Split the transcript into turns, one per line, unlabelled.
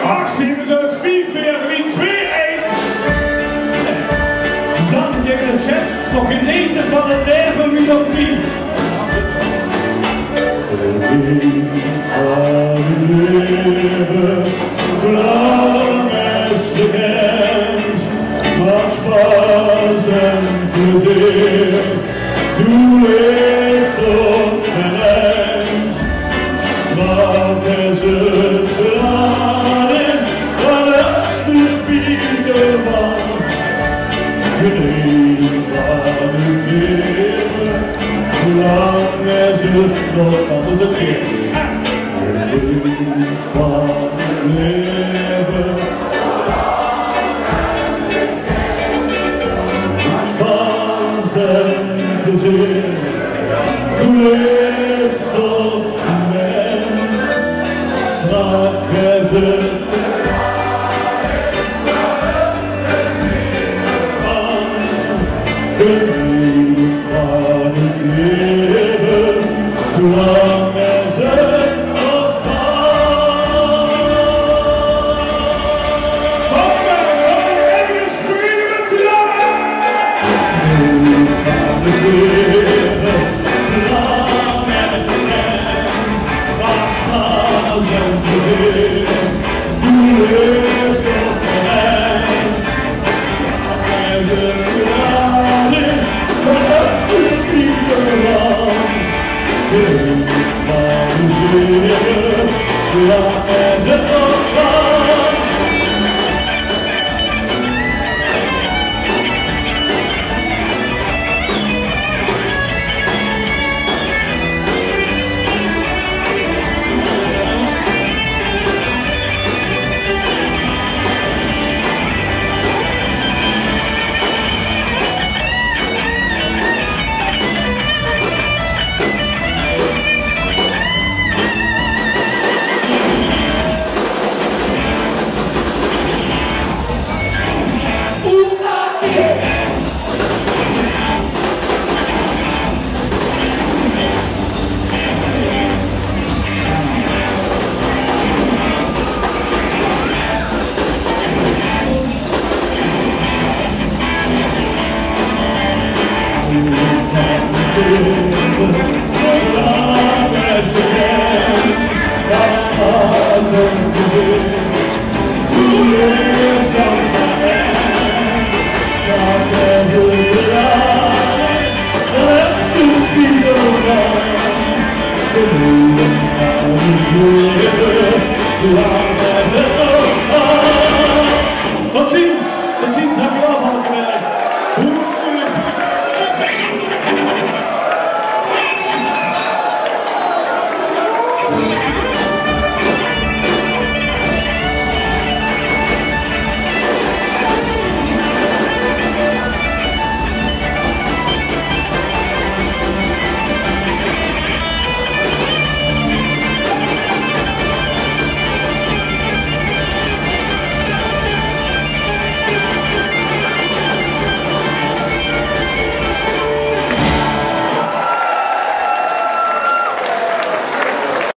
actie, we zijn het 4, 4, 3, 2, 1. Zang tegen de chef voor genieten van het leven wie nog niet.
Zolang als gekend, maakt Spaß en plezier. Du leeft ongerecht, maak es het tranen, dan is de spiegelman. Geniet van het leven, zolang als het nog anders het weer. Geniet van het leven. Du leefst op mens, maak es het geniet van het leven, zolang als het nog kan.
Even springen met z'n allen!
Geniet van het leven, zolang als het maakt Spaß en plezier. Du leeft op mens, maak es het tranen, dan is de spiegelman. Geniet van het leven, zolang als het nog kan. Zolang als gekend, maakt es het plezier. Du leeft op mens, maak es het tranen, dan is de spiegelman. Geniet van het leven,